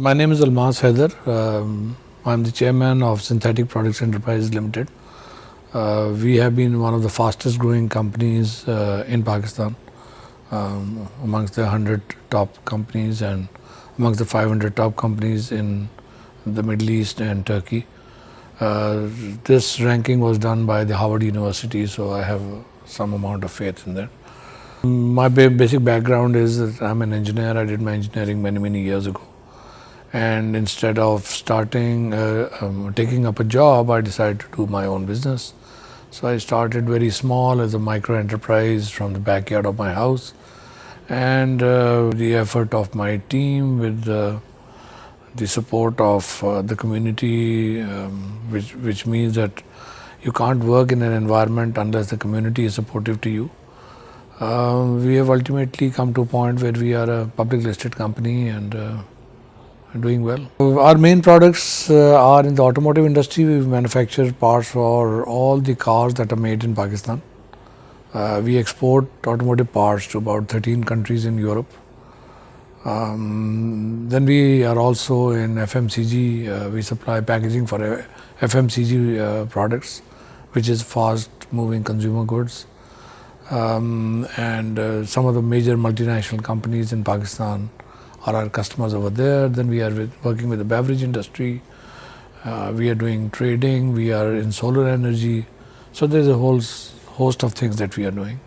My name is Almas Hyder. I'm the chairman of Synthetic Products Enterprise Limited. We have been one of the fastest growing companies in Pakistan, amongst the 100 top companies and amongst the 500 top companies in the Middle East and Turkey. This ranking was done by the Harvard University, so I have some amount of faith in that. My basic background is that I'm an engineer. I did my engineering many years ago. And instead of taking up a job, I decided to do my own business. So I started very small as a micro enterprise from the backyard of my house. And the effort of my team with the support of the community, which means that you can't work in an environment unless the community is supportive to you. We have ultimately come to a point where we are a public listed company and doing well. Our main products are in the automotive industry. We manufacture parts for all the cars that are made in Pakistan. We export automotive parts to about 13 countries in Europe. Then we are also in FMCG. We supply packaging for FMCG products, which is fast moving consumer goods. And some of the major multinational companies in Pakistan are our customers over there. Then we are working with the beverage industry. We are doing trading. We are in solar energy. So there's a whole host of things that we are doing.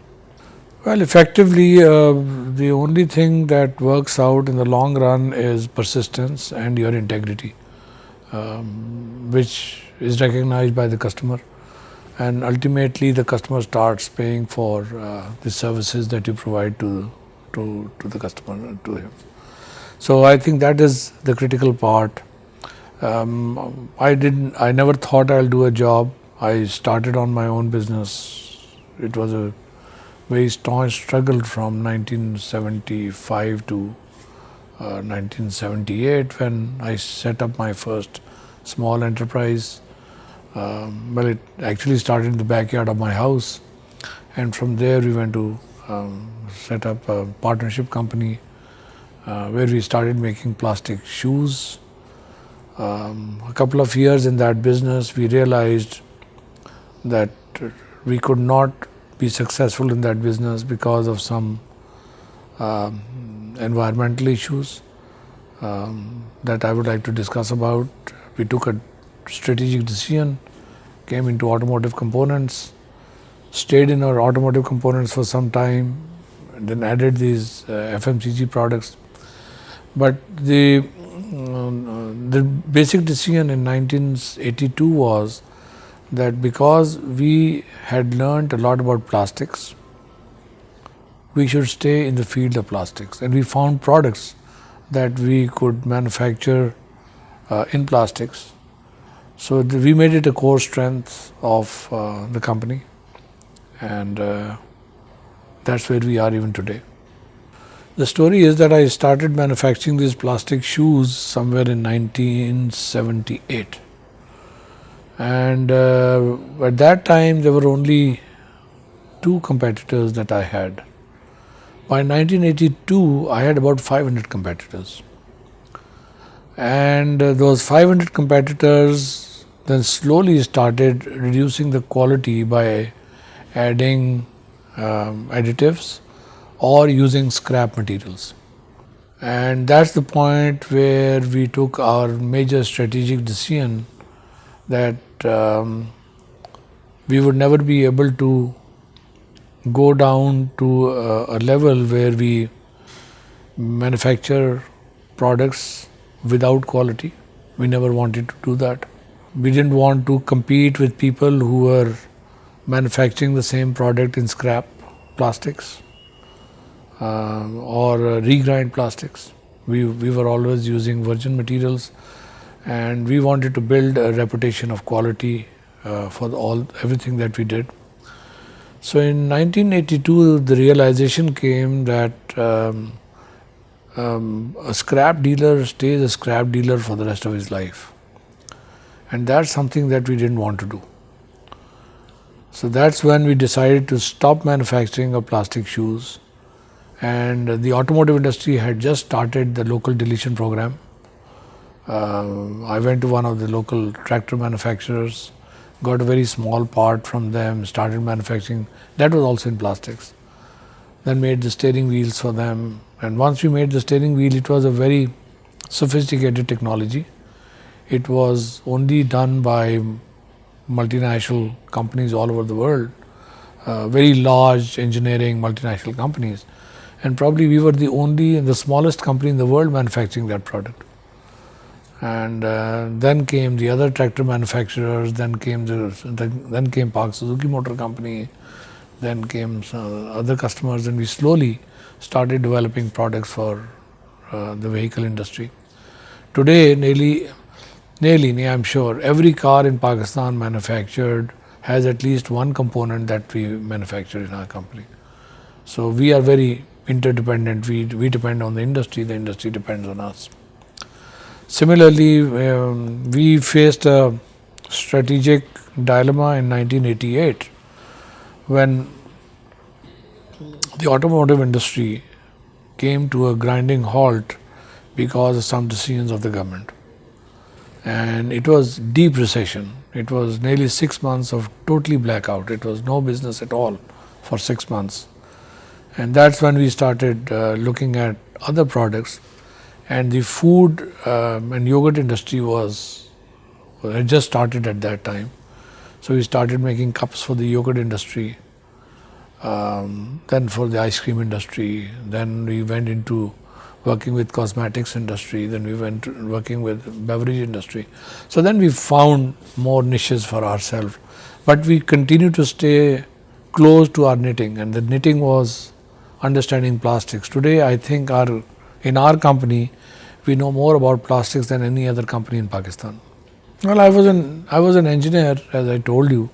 Well, effectively, the only thing that works out in the long run is persistence and your integrity, which is recognized by the customer. And ultimately, the customer starts paying for the services that you provide to the customer, to him. So I think that is the critical part. I never thought I'll do a job. I started on my own business. It was a very staunch struggle from 1975 to 1978 when I set up my first small enterprise. Well, it actually started in the backyard of my house, and from there we went to set up a partnership company where we started making plastic shoes. A couple of years in that business, we realized that we could not be successful in that business because of some environmental issues that I would like to discuss about. We took a strategic decision, came into automotive components, stayed in our automotive components for some time, and then added these FMCG products. But the basic decision in 1982 was that because we had learned a lot about plastics, we should stay in the field of plastics. And we found products that we could manufacture in plastics. So we made it a core strength of the company, and that's where we are even today. The story is that I started manufacturing these plastic shoes somewhere in 1978. And at that time, there were only 2 competitors that I had. By 1982, I had about 500 competitors. And those 500 competitors then slowly started reducing the quality by adding additives or using scrap materials. And that's the point where we took our major strategic decision that we would never be able to go down to a level where we manufacture products without quality. We never wanted to do that. We didn't want to compete with people who were manufacturing the same product in scrap plastics or regrind plastics. We were always using virgin materials, and we wanted to build a reputation of quality for everything that we did. So in 1982, the realization came that a scrap dealer stays a scrap dealer for the rest of his life. And that's something that we didn't want to do. So that's when we decided to stop manufacturing of plastic shoes. And the automotive industry had just started the local deletion program. I went to one of the local tractor manufacturers, got a very small part from them, started manufacturing. That was also in plastics. Then made the steering wheels for them. And once we made the steering wheel, it was a very sophisticated technology. It was only done by multinational companies all over the world, very large engineering multinational companies. And probably we were the only and the smallest company in the world manufacturing that product. And then came the other tractor manufacturers, then came Park Suzuki Motor Company, then came other customers, and we slowly started developing products for the vehicle industry. Today, nearly, I'm sure, every car in Pakistan manufactured has at least one component that we manufacture in our company. So we are very interdependent. We depend on the industry depends on us. Similarly, we faced a strategic dilemma in 1988 when the automotive industry came to a grinding halt because of some decisions of the government. And it was deep recession. It was nearly 6 months of totally blackout. It was no business at all for 6 months. And that's when we started looking at other products. And the food and yogurt industry had just started at that time. So we started making cups for the yogurt industry, then for the ice cream industry. Then we went into working with cosmetics industry. Then we went working with beverage industry. So then we found more niches for ourselves. But we continued to stay close to our knitting, and the knitting was understanding plastics. Today, I think in our company, we know more about plastics than any other company in Pakistan. Well, I was an engineer, as I told you,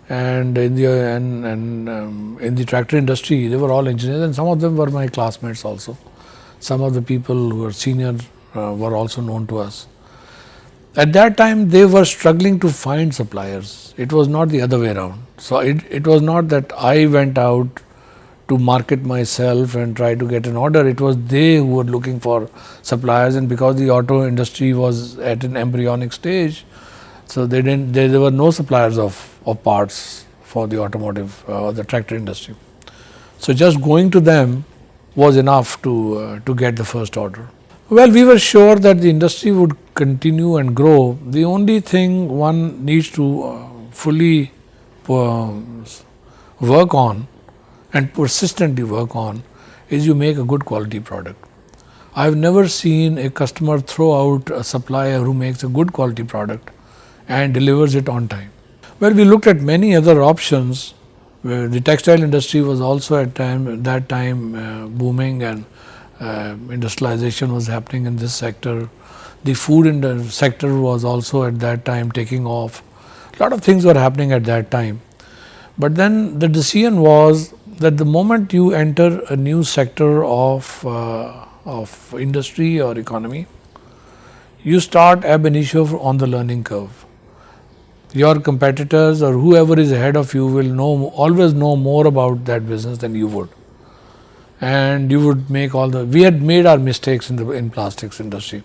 and in the tractor industry, they were all engineers, and some of them were my classmates also. Some of the people who were senior were also known to us. At that time, they were struggling to find suppliers. It was not the other way around. So it was not that I went out to market myself and try to get an order. It was they who were looking for suppliers, and because the auto industry was at an embryonic stage, so there were no suppliers of parts for the automotive or the tractor industry. So just going to them was enough to get the first order. Well, we were sure that the industry would continue and grow. The only thing one needs to fully work on and persistently work on is you make a good quality product. I've never seen a customer throw out a supplier who makes a good quality product and delivers it on time. Well, we looked at many other options. The textile industry was also at that time booming, and industrialization was happening in this sector. The food sector was also at that time taking off. A lot of things were happening at that time. But then the decision was that the moment you enter a new sector of industry or economy, you start ab initio on the learning curve. Your competitors or whoever is ahead of you will always know more about that business than you would. And you would make we had made our mistakes in plastics industry.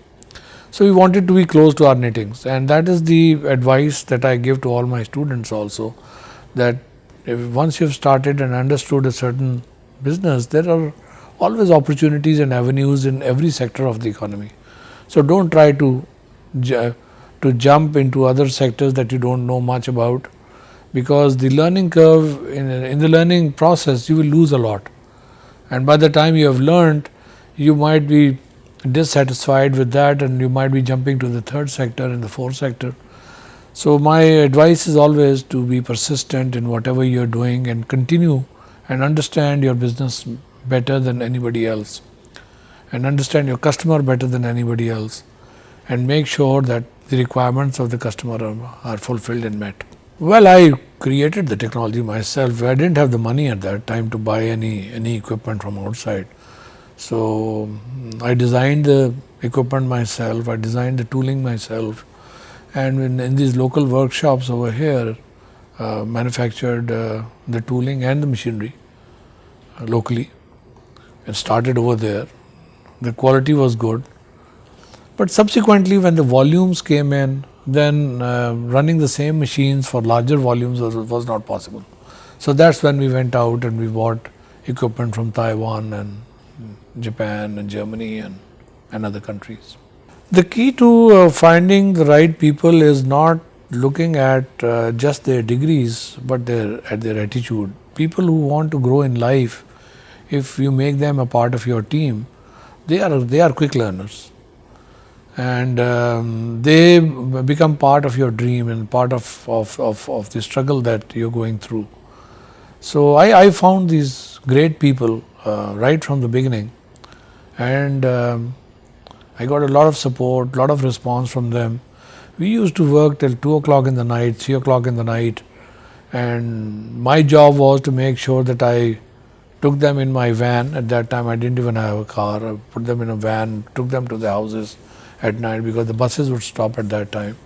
So we wanted to be close to our knittings, and that is the advice that I give to all my students also, that once you've started and understood a certain business, there are always opportunities and avenues in every sector of the economy. So don't try to jump into other sectors that you don't know much about, because the learning curve, in the learning process, you will lose a lot. And by the time you have learned, you might be dissatisfied with that, and you might be jumping to the third sector and the fourth sector. So my advice is always to be persistent in whatever you're doing and continue and understand your business better than anybody else, and understand your customer better than anybody else, and make sure that the requirements of the customer are fulfilled and met. Well, I created the technology myself. I didn't have the money at that time to buy any equipment from outside. So I designed the equipment myself, I designed the tooling myself, and in these local workshops over here, manufactured the tooling and the machinery locally, and started over there. The quality was good. But subsequently, when the volumes came in, then running the same machines for larger volumes was not possible. So that's when we went out and we bought equipment from Taiwan and Japan and Germany and other countries. The key to finding the right people is not looking at just their degrees, but at their attitude. People who want to grow in life, if you make them a part of your team, they are quick learners, and they become part of your dream and part of the struggle that you're going through. So I found these great people right from the beginning, and I got a lot of support, a lot of response from them. We used to work till 2 o'clock in the night, 3 o'clock in the night, and my job was to make sure that I took them in my van. At that time I didn't even have a car. I put them in a van, took them to the houses at night because the buses would stop at that time.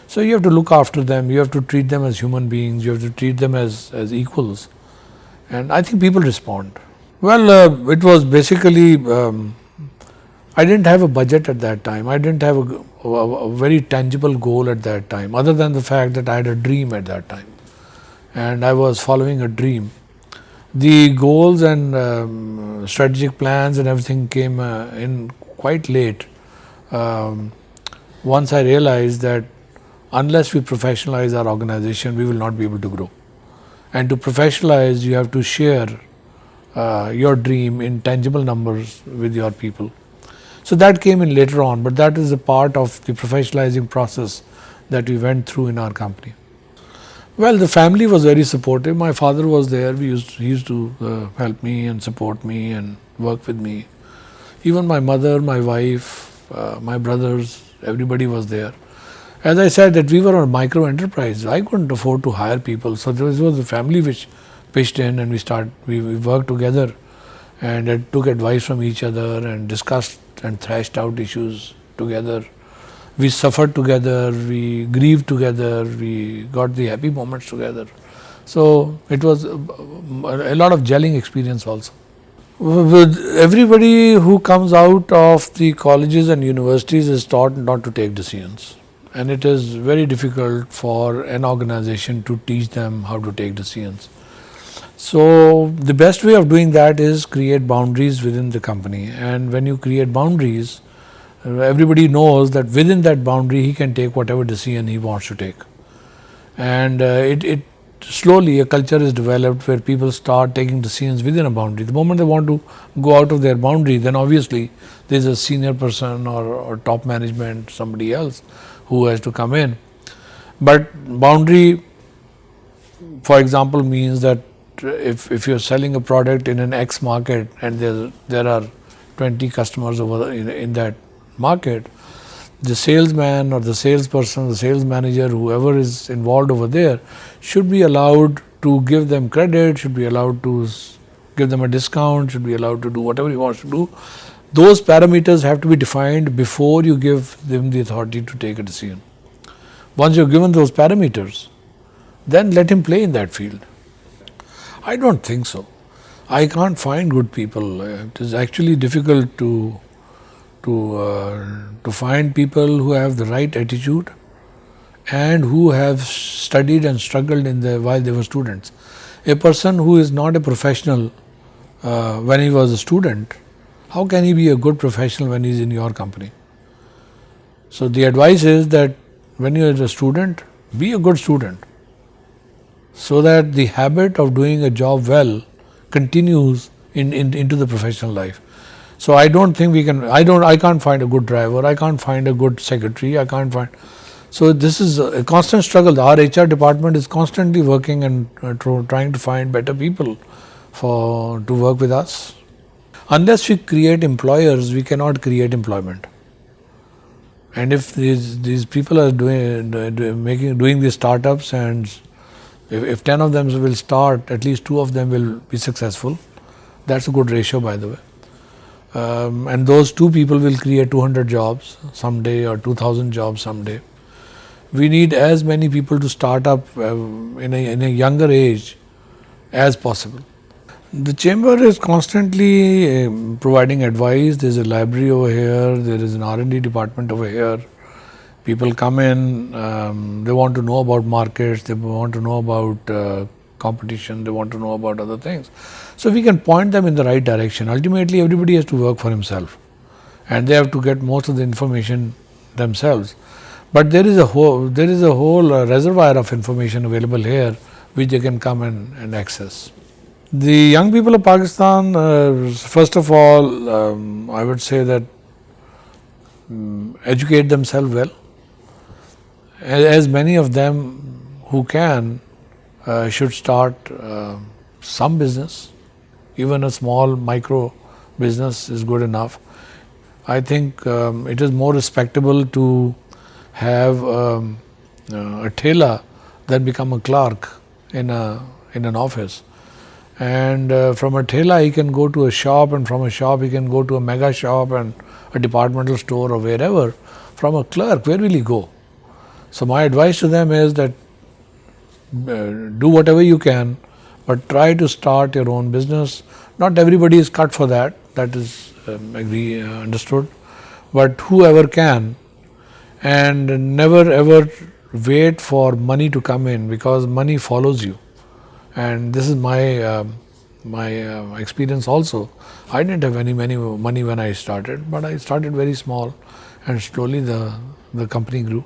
So you have to look after them, you have to treat them as human beings, you have to treat them as equals. And I think people respond. Well, it was basically, I didn't have a budget at that time. I didn't have a very tangible goal at that time, other than the fact that I had a dream at that time. And I was following a dream. The goals and strategic plans and everything came in quite late. Once I realized that unless we professionalize our organization, we will not be able to grow. And to professionalize, you have to share your dream in tangible numbers with your people. So that came in later on, but that is a part of the professionalizing process that we went through in our company. Well, the family was very supportive. My father was there. He used to help me and support me and work with me. Even my mother, my wife, my brothers, everybody was there. As I said, that we were a micro enterprise. I couldn't afford to hire people, so this was the family which pitched in, and we worked together and took advice from each other and discussed and thrashed out issues together. We suffered together, we grieved together, we got the happy moments together. So it was a lot of gelling experience also. With everybody who comes out of the colleges and universities is taught not to take decisions. And it is very difficult for an organization to teach them how to take decisions. So the best way of doing that is create boundaries within the company. And when you create boundaries, everybody knows that within that boundary he can take whatever decision he wants to take. And it slowly a culture is developed where people start taking decisions within a boundary. The moment they want to go out of their boundary, then obviously there's a senior person or top management, somebody else who has to come in. But boundary, for example, means that if you're selling a product in an X market and there are 20 customers over in that market, the salesman or the salesperson, the sales manager, whoever is involved over there, should be allowed to give them credit, should be allowed to give them a discount, should be allowed to do whatever he wants to do. Those parameters have to be defined before you give them the authority to take a decision. Once you've given those parameters, then let him play in that field. I don't think so. I can't find good people. It is actually difficult to find people who have the right attitude and who have studied and struggled while they were students. A person who is not a professional when he was a student, how can he be a good professional when he is in your company? So the advice is that when you are a student, be a good student, so that the habit of doing a job well continues into the professional life. So I don't think I can't find a good driver, I can't find a good secretary, I can't find. So this is a constant struggle. Our HR department is constantly working and trying to find better people to work with us. Unless we create employers, we cannot create employment. And if these people are doing these startups, and if 10 of them will start, at least 2 of them will be successful. That's a good ratio, by the way. And those 2 people will create 200 jobs someday or 2,000 jobs someday. We need as many people to start up in a younger age as possible. The chamber is constantly providing advice. There's a library over here. There is an R&D department over here. People come in, they want to know about markets, they want to know about competition, they want to know about other things. So we can point them in the right direction. Ultimately, everybody has to work for himself, and they have to get most of the information themselves. But there is a whole reservoir of information available here, which they can come and access. The young people of Pakistan, first of all, I would say that educate themselves well. As many of them who can should start some business. Even a small micro business is good enough. I think it is more respectable to have a tailor than become a clerk in an office. And from a tailor he can go to a shop, and from a shop he can go to a mega shop and a departmental store or wherever. From a clerk, where will he go? So my advice to them is that do whatever you can, but try to start your own business. Not everybody is cut for that. That is understood. But whoever can, and never ever wait for money to come in, because money follows you. And this is my experience also. I didn't have any money when I started, but I started very small, and slowly the company grew.